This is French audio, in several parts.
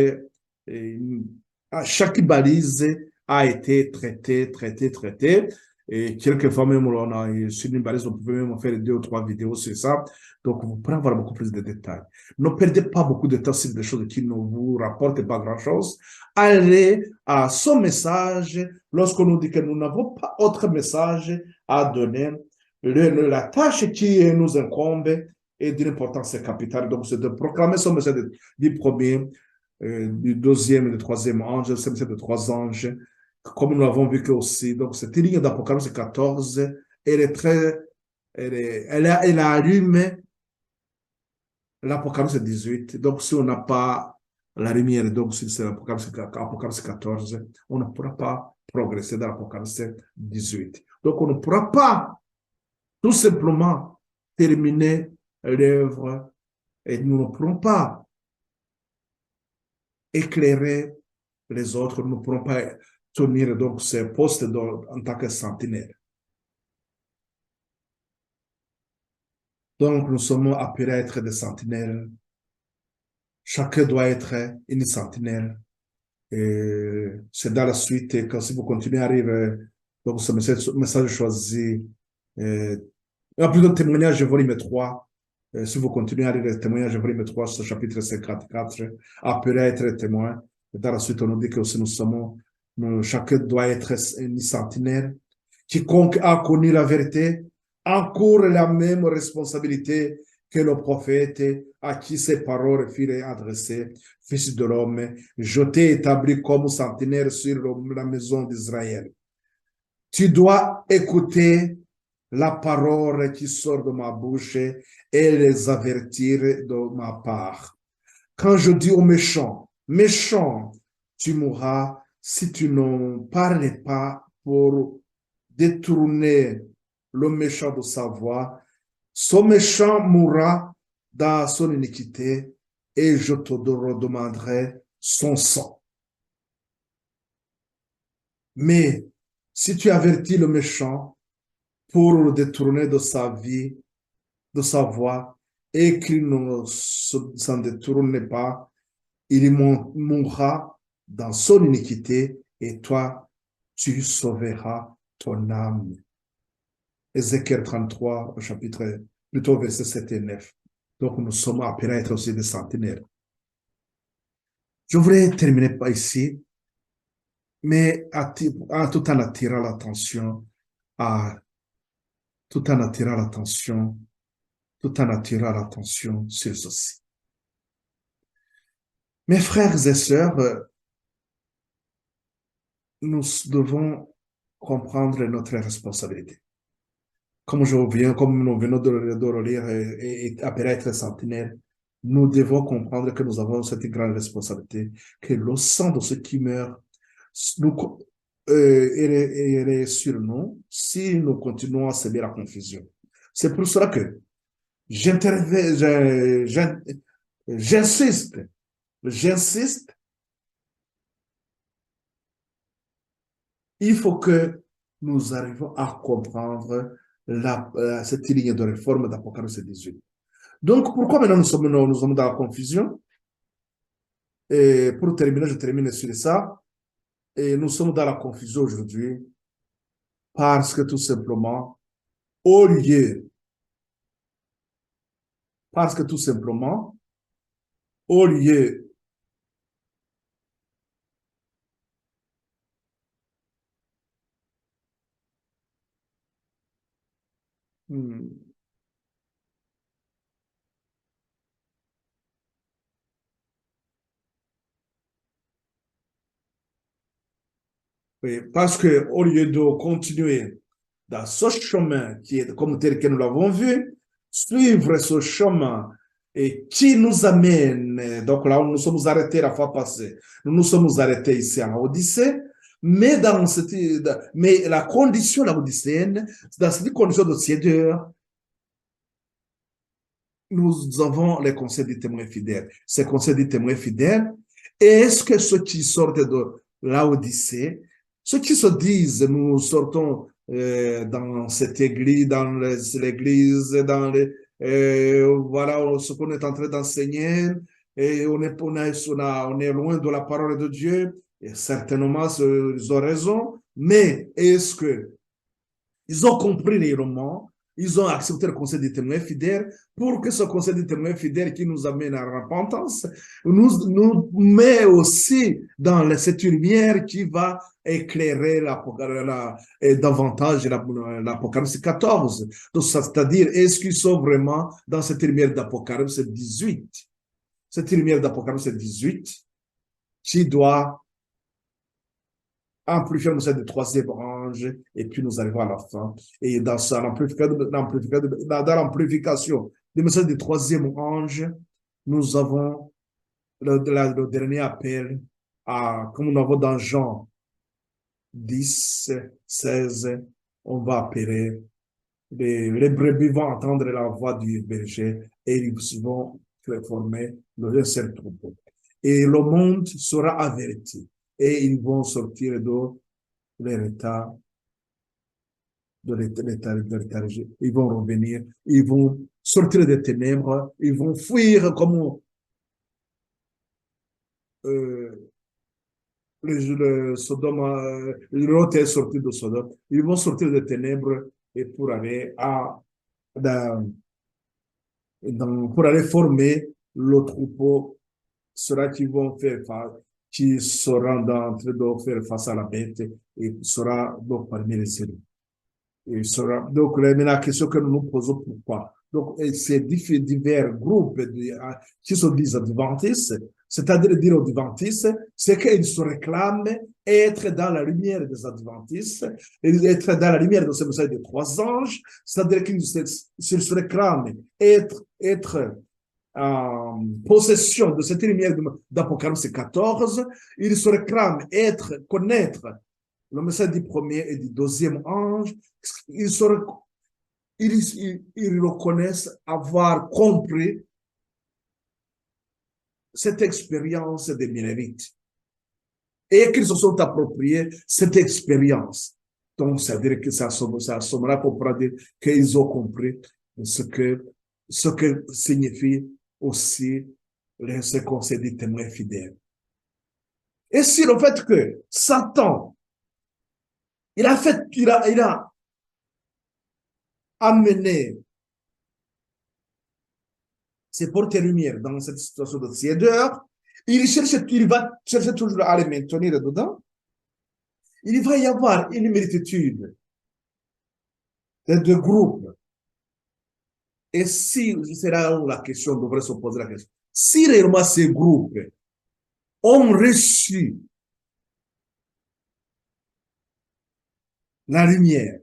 Et, chaque balise a été traitée. Et quelquefois même, on a sur une balise, on pouvait même faire 2 ou 3 vidéos sur ça. Donc, vous pourrez avoir beaucoup plus de détails. Ne perdez pas beaucoup de temps sur des choses qui ne vous rapportent pas grand-chose. Allez à son message. Lorsqu'on nous dit que nous n'avons pas autre message à donner, la tâche qui nous incombe est d'une importance capitale. Donc, c'est de proclamer son message du premier, du deuxième et du troisième ange, c'est de 3 anges, comme nous l'avons vu que aussi. Donc, cette ligne d'Apocalypse 14, elle est très, elle allume l'Apocalypse 18. Donc, si on n'a pas la lumière, donc si c'est l'Apocalypse 14, on ne pourra pas progresser dans l'Apocalypse 18. Donc, on ne pourra pas tout simplement terminer l'œuvre et nous ne pourrons pas éclairer les autres, nous ne pourrons pas tenir donc ces postes en tant que sentinelle. Donc, nous sommes appelés à être des sentinelles. Chacun doit être une sentinelle. Et c'est dans la suite, quand si vous continuez à arriver, donc ce message choisi, plus de témoignage volume 3, si vous continuez à lire le témoignage volume 3, ce chapitre 54, appelé à être témoin. Et dans la suite, on nous dit que aussi chacun doit être une sentinelle. Quiconque a connu la vérité encourt la même responsabilité que le prophète à qui ces paroles furent adressées. Fils de l'homme, je t'ai établi comme sentinelle sur la maison d'Israël. Tu dois écouter la parole qui sort de ma bouche et les avertir de ma part. Quand je dis aux méchants, méchant, tu mourras si tu ne parles pas pour détourner le méchant de sa voie. Ce méchant mourra dans son iniquité et je te redemanderai son sang. Mais si tu avertis le méchant pour le détourner de sa vie, de sa voie, et qu'il ne s'en détourne pas, il mourra dans son iniquité et toi, tu sauveras ton âme. Ézéchiel 33, au chapitre, plutôt verset 7 et 9. Donc, nous sommes appelés à être aussi des sentinelles. Je voudrais terminer par ici, mais tout en attirant l'attention tout en attirant l'attention sur ceci. Mes frères et sœurs, nous devons comprendre notre responsabilité. Comme nous venons de le lire et appelé à être sentinelle, nous devons comprendre que nous avons cette grande responsabilité, que le sang de ceux qui meurent est sur nous si nous continuons à semer la confusion. C'est pour cela que j'insiste, il faut que nous arrivions à comprendre cette ligne de réforme d'Apocalypse 18. Donc, pourquoi maintenant nous sommes dans la confusion? Et pour terminer, je termine sur ça. Et nous sommes dans la confusion aujourd'hui parce que tout simplement, au lieu oui, parce qu'au lieu de continuer dans ce chemin qui est comme tel que nous l'avons vu, suivre ce chemin et qui nous amène, donc là où nous sommes arrêtés la fois passée, nous nous sommes arrêtés ici en Odyssée, mais mais la condition laodicéenne, dans cette condition de tiédeur, nous avons les conseils des témoins fidèles. Ces conseils des témoins fidèles, est-ce que ceux qui sortent de l'Odyssée, ceux qui se disent, nous sortons dans cette église, dans l'église, dans voilà ce qu'on est en train d'enseigner, et on est loin de la parole de Dieu, et certainement, ils ont raison, mais est-ce que ils ont compris réellement, ils ont accepté le conseil des témoins fidèles pour que ce conseil des témoins fidèles qui nous amène à la repentance nous met aussi dans cette lumière qui va éclairer davantage l'Apocalypse 14. Donc, c'est-à-dire, est-ce qu'ils sont vraiment dans cette lumière d'Apocalypse 18? Cette lumière d'Apocalypse 18 qui doit amplifier le message du troisième ange, et puis nous arrivons à la fin. Et dans l'amplification du message du troisième ange, nous avons le dernier appel, comme nous avons dans Jean 10, 16, on va appeler, les brebis vont entendre la voix du berger et ils vont former le seul troupeau. Et le monde sera averti et ils vont sortir de l'état, ils vont revenir, ils vont sortir des ténèbres, ils vont fuir comme le Sodome, Lot est sorti de Sodome, ils vont sortir des ténèbres et pour aller pour aller former le troupeau, ceux qui vont faire face, qui seront en train de faire face à la bête et sera donc parmi les élus. Donc, la question que nous nous posons, pourquoi? Donc, ces divers groupes qui se disent adventistes, c'est-à-dire dire adventistes, c'est qu'ils se réclament être dans la lumière des adventistes, et être dans la lumière de ce message des trois anges, c'est-à-dire qu'ils se réclament être en possession de cette lumière d'Apocalypse 14, ils se réclament connaître le message du premier et du deuxième ange, ils reconnaissent avoir compris cette expérience des Minévites et qu'ils se sont appropriés cette expérience. Donc, ça veut dire que ça assommera pour dire qu'ils ont compris ce que signifie aussi ce conseil des témoins fidèles. Et si le fait que Satan, il a amené ses portes-lumière dans cette situation de tiédeur, il va chercher toujours à les maintenir dedans. Il va y avoir une multitude de groupes. Et si, c'est là où la question devrait se poser la question, si réellement ces groupes ont reçu la lumière,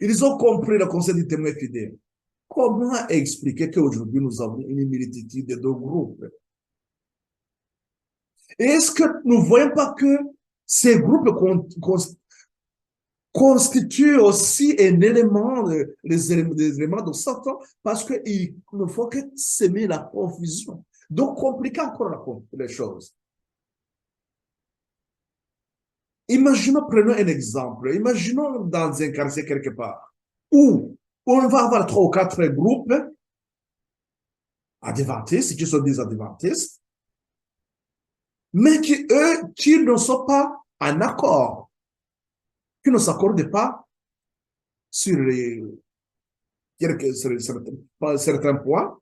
ils ont compris le conseil du témoin fidèle, comment expliquer qu'aujourd'hui nous avons une multitude de groupes? Et est-ce que nous ne voyons pas que ces groupes constituent aussi un élément, des éléments de Satan, parce qu'il ne faut que s'aimer la confusion. Donc, compliquer encore les choses. Imaginons, prenons un exemple. Imaginons dans un quartier quelque part où on va avoir 3 ou 4 groupes adventistes, qui sont des adventistes, mais qui ne sont pas en accord, qui ne s'accordent pas sur certains points,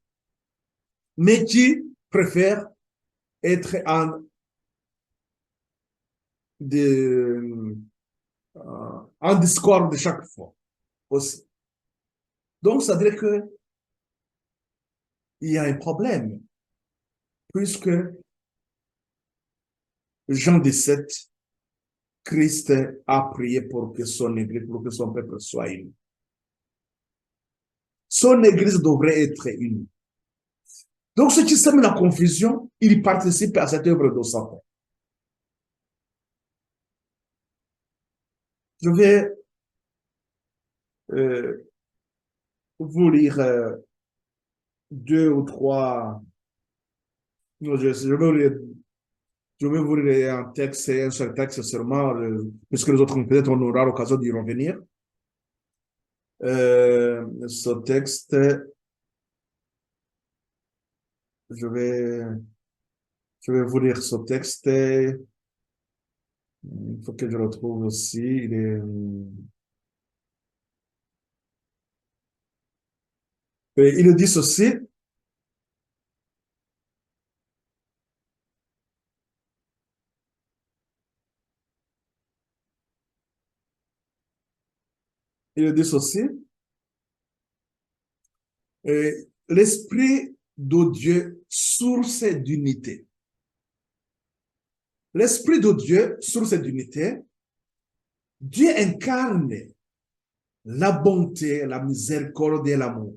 mais qui préfèrent être en discorde chaque fois aussi. Donc, ça veut dire qu'il y a un problème, puisque Jean 17, Christ a prié pour que son église, pour que son peuple soit uni. Son église devrait être unie. Donc, ceux qui sèment la confusion, ils participent à cette œuvre de Satan. Je vais vous lire 2 ou 3. Non, je vais vous lire un texte, un seul texte seulement, puisque les autres, peut-être, on aura l'occasion d'y revenir. Ce texte, je vais Je vais vous lire ce texte. Il faut que je le retrouve aussi. Il dit ceci. Il dit ceci. L'Esprit de Dieu, source d'unité. L'Esprit de Dieu, source d'unité, Dieu incarne la bonté, la miséricorde et l'amour.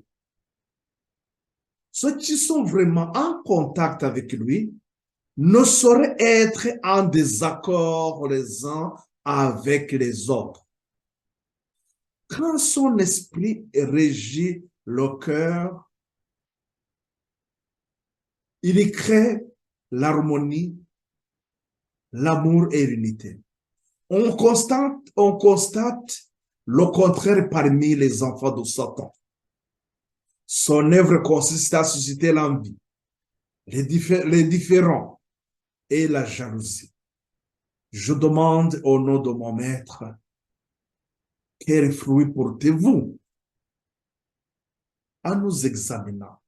Ceux qui sont vraiment en contact avec lui ne sauraient être en désaccord les uns avec les autres. Quand son esprit régit le cœur, il y crée l'harmonie, l'amour et l'unité. On constate le contraire parmi les enfants de Satan. Son œuvre consiste à susciter l'envie, les différends et la jalousie. Je demande au nom de mon maître, quel fruit portez-vous en nous examinant?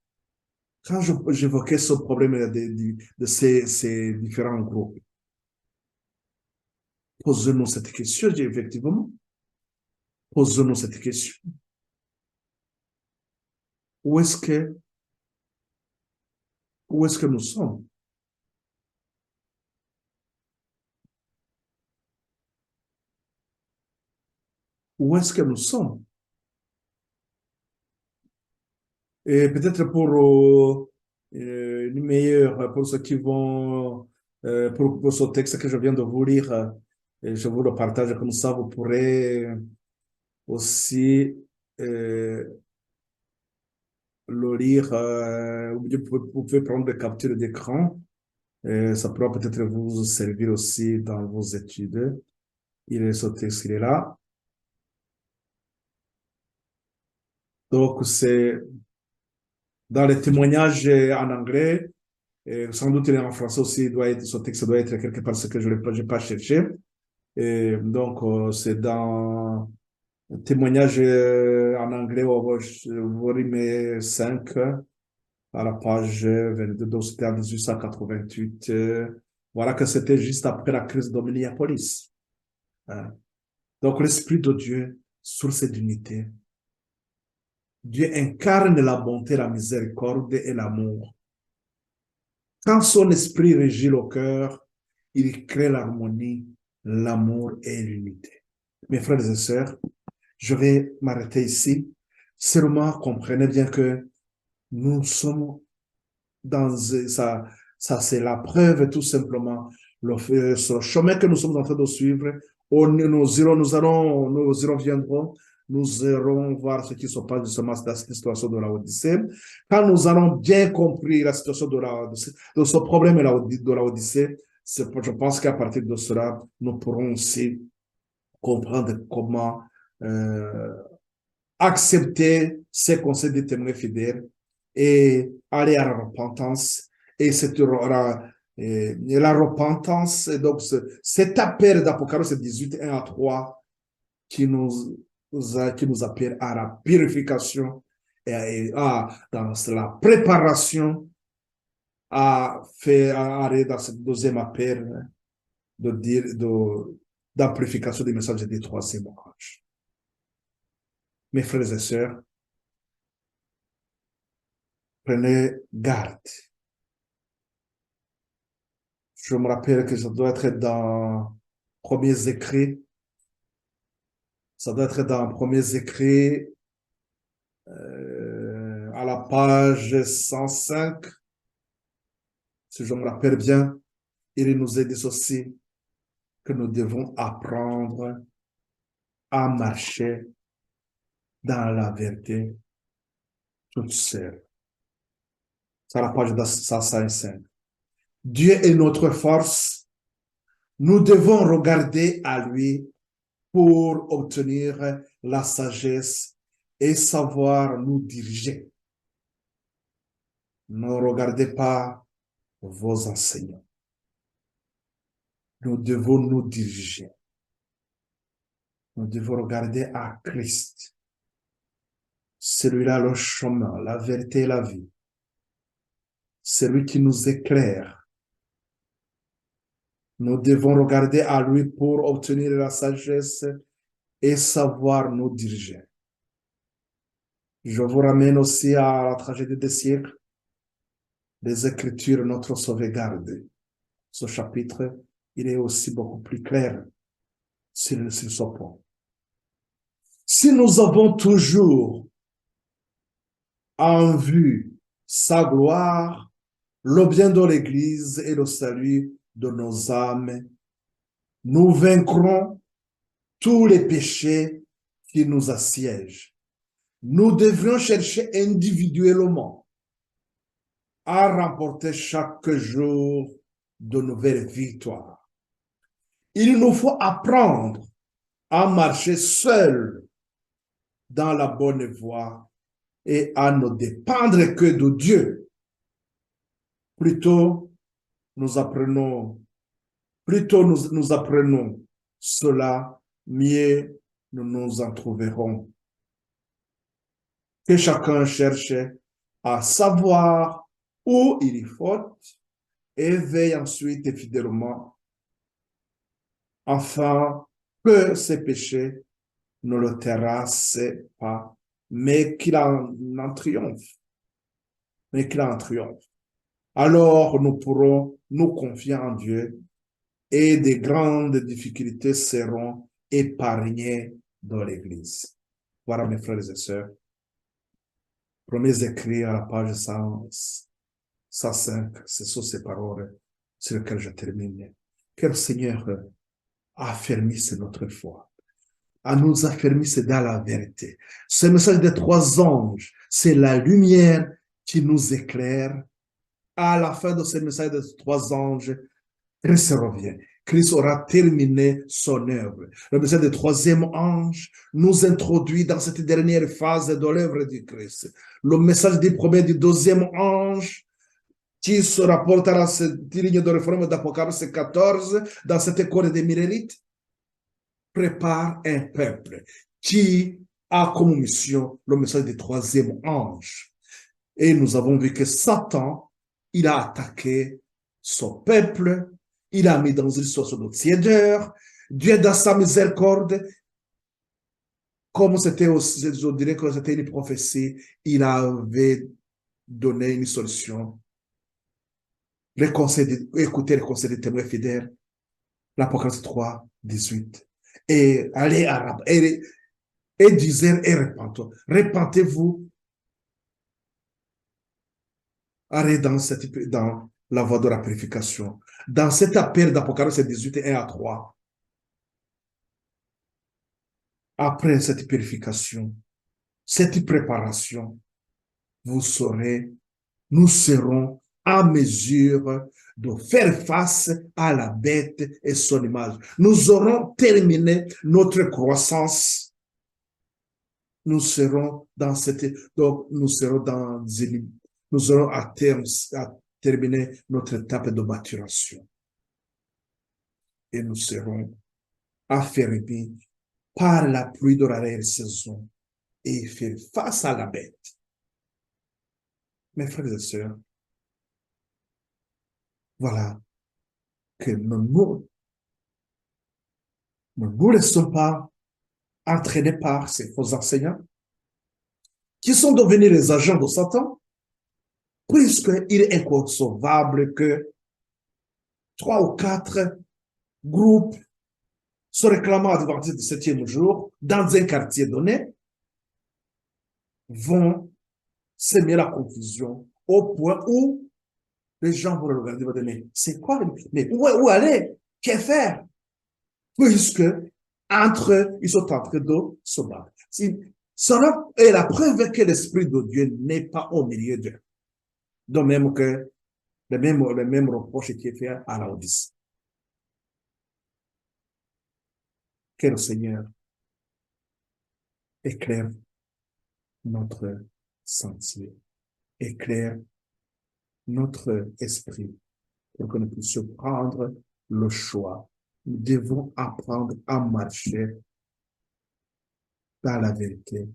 Quand j'évoquais ce problème de ces différents groupes, posez-nous cette question, effectivement. Posez-nous cette question. Où est-ce que, où est-ce que nous sommes? Où est-ce que nous sommes? Et peut-être pour une meilleure, pour ceux qui vont, pour ce texte que je viens de vous lire, je vous le partage comme ça, vous pourrez aussi euh, le lire, vous pouvez prendre des captures d'écran, ça pourra peut-être vous servir aussi dans vos études. Ce texte, il est là. Donc, c'est dans les témoignages en anglais, sans doute il est en français aussi, ce texte doit être quelque part, ce que je n'ai pas cherché. Et donc, c'est dans témoignage en anglais, volume 5, à la page 22, donc c'était en 1888. Voilà que c'était juste après la crise de Minneapolis. Hein. Donc, l'Esprit de Dieu, source d'unité. Dieu incarne la bonté, la miséricorde et l'amour. Quand son esprit régit le cœur, il crée l'harmonie, l'amour et l'unité. Mes frères et sœurs, je vais m'arrêter ici. Seulement, comprenez bien que nous sommes dans ça c'est la preuve tout simplement. Ce chemin que nous sommes en train de suivre, nous viendrons, nous irons voir ce qui se passe justement dans cette situation de la Odyssée. Quand nous allons bien compris la situation de ce problème de la Odyssée, je pense qu'à partir de cela, nous pourrons aussi comprendre comment accepter ces conseils des témoins fidèles et aller à la repentance. Et la repentance, donc cet appel d'Apocalypse 18, 1 à 3, qui nous appelle à la purification et dans la préparation à aller dans ce deuxième appel d'amplification des messages des troisième âge. Mes frères et sœurs, prenez garde. Je me rappelle que ça doit être dans Premiers Écrits. Ça doit être dans Premiers Écrits à la page 105. Si je me rappelle bien, il nous est dit aussi que nous devons apprendre à marcher dans la vérité toute seule. C'est à la page 105. Dieu est notre force. Nous devons regarder à lui pour obtenir la sagesse et savoir nous diriger. Ne regardez pas vos enseignants. nous devons nous diriger. Nous devons regarder à Christ. Celui-là, le chemin, la vérité et la vie. Celui qui nous éclaire. Nous devons regarder à lui pour obtenir la sagesse et savoir nous diriger. Je vous ramène aussi à la tragédie des siècles. Les Écritures, notre sauvegarde. Ce chapitre, il est aussi beaucoup plus clair sur ce point. Si nous avons toujours en vue sa gloire, le bien de l'Église et le salut de nos âmes, nous vaincrons tous les péchés qui nous assiègent. Nous devrions chercher individuellement à remporter chaque jour de nouvelles victoires. Il nous faut apprendre à marcher seul dans la bonne voie et à ne dépendre que de Dieu. Plutôt nous apprenons cela, mieux nous nous en trouverons. Que chacun cherche à savoir où il y faute et veille ensuite fidèlement afin que ses péchés ne le terrassent pas, mais qu'il en triomphe. Alors nous pourrons nous confier en Dieu et des grandes difficultés seront épargnées dans l'Église. Voilà mes frères et sœurs. Premiers écrits à la page 105, ce sont ces paroles sur lesquelles je termine. Que le Seigneur affermisse notre foi, à nous affermisse dans la vérité. Ce message des trois anges, c'est la lumière qui nous éclaire. À la fin de ce message des trois anges, Christ revient. Christ aura terminé son œuvre. Le message du troisième ange nous introduit dans cette dernière phase de l'œuvre du Christ. Le message du premier et du deuxième ange qui se rapporte à cette ligne de réforme d'Apocalypse 14 dans cette école des Millénites prépare un peuple qui a comme mission le message du troisième ange. Et nous avons vu que Satan, il a attaqué son peuple, il a mis dans une situation de tiédeur. Dieu, dans sa miséricorde, comme c'était aussi, je dirais que c'était une prophétie, il avait donné une solution. Écoutez les conseils des témoins fidèles, l'Apocalypse 3, 18. Et allez à Rab, et disez et répentez. Répentez-vous. Allez dans la voie de la purification. Dans cet appel d'Apocalypse 18, 1 à 3, après cette purification, cette préparation, nous serons à mesure de faire face à la bête et son image. Nous aurons terminé notre croissance. Nous serons dans nous aurons à terminer notre étape de maturation. Et nous serons affermis par la pluie de la saison et faire face à la bête. Mes frères et sœurs, voilà que nous ne nous laissons pas entraîner par ces faux enseignants qui sont devenus les agents de Satan, puisqu'il est inconcevable que 3 ou 4 groupes se réclamant adventistes du 7e jour dans un quartier donné vont semer la confusion au point où les gens vont le regarder et vont dire, mais c'est quoi? Mais où aller? Que faire? Puisque entre eux, ils sont en train de se battre. Cela est la preuve que l'Esprit de Dieu n'est pas au milieu d'eux. De même que le même reproche qui est fait à la Odyssée. Que le Seigneur éclaire notre sentier, éclaire notre esprit pour que nous puissions prendre le choix nous devons apprendre à marcher dans la vérité,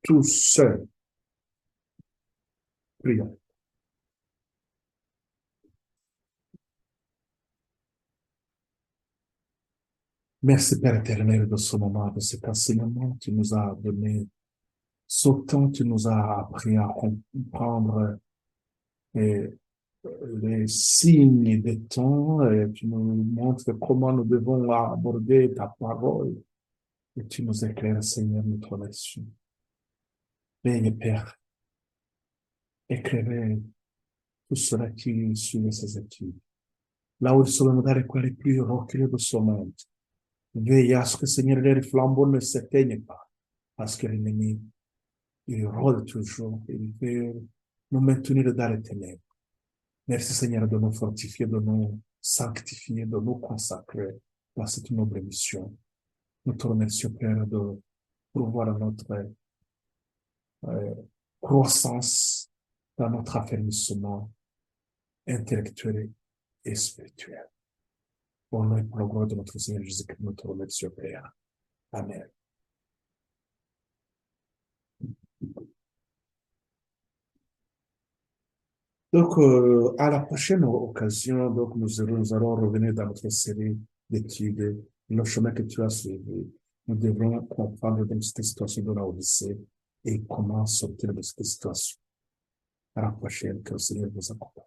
tout seul. Prions. Merci Père éternel de ce moment, de cet enseignement que tu nous as donné. Ce temps, tu nous as appris à comprendre les, les signes des temps, et tu nous montres comment nous devons aborder ta parole, et tu nous éclaires, Seigneur, notre nation. Veuillez, Père, éclairer tout cela qui suit ces études. Là où ils sont dans les coins les plus reculés de ce monde, veillez à ce que, Seigneur, les flambeaux ne s'éteignent pas, parce que l'ennemi, il rôde toujours, il veut nous maintenir dans les ténèbres. Merci, Seigneur, de nous fortifier, de nous sanctifier, de nous consacrer dans cette noble mission. Nous te remercions, Père, de pourvoir notre euh, croissance dans notre affermissement intellectuel et spirituel. Au nom et pour le gloire de notre Seigneur Jésus-Christ, nous te remercions, Père. Amen. Donc, à la prochaine occasion, donc, nous allons revenir dans notre série d'études, le chemin que tu as suivi. Nous devrons comprendre donc cette situation de la Odyssée et comment sortir de cette situation. À la prochaine, que le Seigneur vous accompagne.